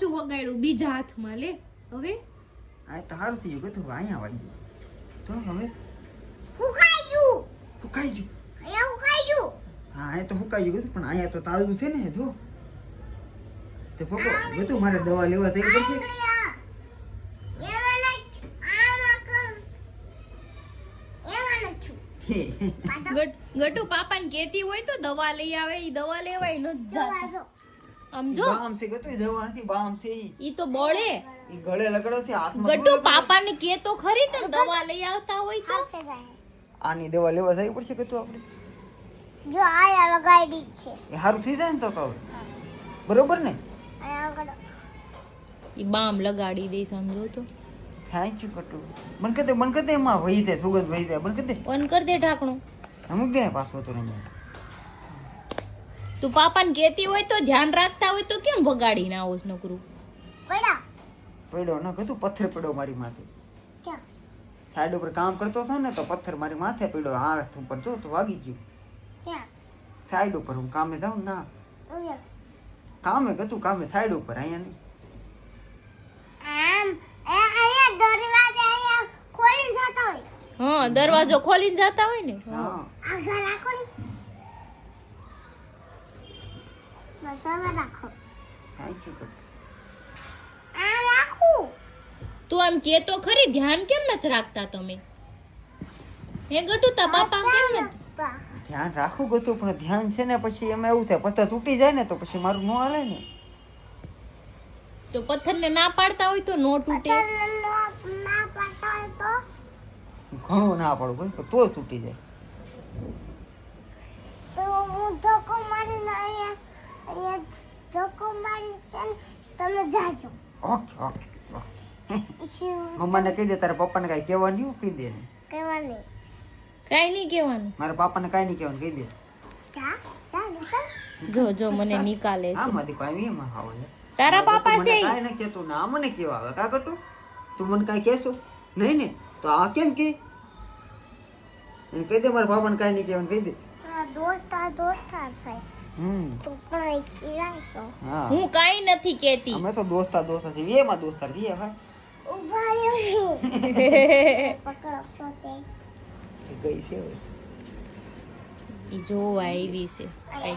પાછું વગાડ્યું બીજા હાથમાં લે હવે આ તો સારું થઈ ગયું તો અહીંયા વાગ્યું તો હવે ફુકાઈ ગયું ફૂકાઈ ગયું અહીંયા ફુકાઈ ગયું હા એ તો ફૂકાઈ ગયું પણ અહીંયા તો તાળું છે ને જો તે ફોકો બધું મારે દવા લેવા થઈ પડશે ગટુ પાપાને કેતી હોય તો દવા લઈ આવે ઈ દવા લેવાય ન જાતો આમ જો બામ છે ગતું દવા નથી બામ છે ઈ તો બળે ઈ ગળે લગડો છે હાથમાં ગટુ પાપાને કે તો ખરી તો દવા લઈ આવતા હોય તો આની દવા લેવા જવી પડશે ગતું આપણે જો આયા લગાડી છે એ સારું થઈ જાય ને તો બરોબર ને આયા લગાડો ઈ બામ લગાડી દે સમજો તો થેન્ક યુ ગટુ બંધ કરી દે એમાં વહી જાય સુગંધ વહી જાય બંધ કરી દે ઓન કર દે ઢાંકણું અમુક દે પાછો તો નહીં તું પાપાને કેતી હોય તો ધ્યાન રાખતા હોય તો કેમ વગાડીને આવોસ નકરું પડ્યો ન કતું પથ્થર પડ્યો મારી માથે ક્યાં સાઈડ ઉપર કામ કરતો હતો ને તો પથ્થર મારી માથે પડ્યો હાથ ઉપર તો વાગી ગયું ક્યાં સાઈડ ઉપર હું કામે જાઉં ના ઓય કામે ગતું કામે સાઈડ ઉપર અહીંયા નહીં આમ અહીંયા દરવાજા અહીંયા ખોલીને જતા હોય હા દરવાજો ખોલીને જતા હોય ને હા આગળ રાખો ને મસાલા રાખો થેન્ક યુ ગટુ આ રાખું તું આમ કે તો ખરી ધ્યાન કેમ નથી રાખતા તમે હે ગટુ તા પાપા કેમ નથી ધ્યાન રાખવું ગતું પણ ધ્યાન છે ને પછી એમાં એવું થાય પથ્થર તૂટી જાય ને તો પછી મારું ન હાલે ને તો પથ્થરને ના પાડતા હોય તો નો તૂટે ના પાડતા હોય તો ઘણું ના પાડું તો તૂટી જાય તો હું ધક્કો મારીને અહીંયા ધક્કો મારી છે ને તમે જાજો ઓકે ઓકે મમ્માને કહી દે તારા પપ્પાને કાંઈ કહેવાનું નહીં કહી દે ને કહેવાની કાઈ નહીં કહેવાનું મારા પાપાને કાંઈ નહીં કહેવાનું કહી દે જા જા નીકળ જો જો મને નિકાલે છે આમાંથી કાંઈ એમાં આવે છે તારા પાપા છે કાંઈ ન કહેતું ના મને કેવા આવે કા કટુ તું મને કાંઈ કહેશો નહીં ને તો આ કેમ કે એને કહી દે મારા પાપાને કાંઈ નહીં કહેવાનું કહી દે દોસ્તાર થાય તું પણ કહેવાયસો હા હું કાઈ નથી કેતી અમે તો દોસ્તાર છીએ એમાં દોસ્તાર છીએ ભાઈ ઉભા રહ્યો પકડો છો તે ગઈ છે હવે ઈ જોવા આવી છે કઈ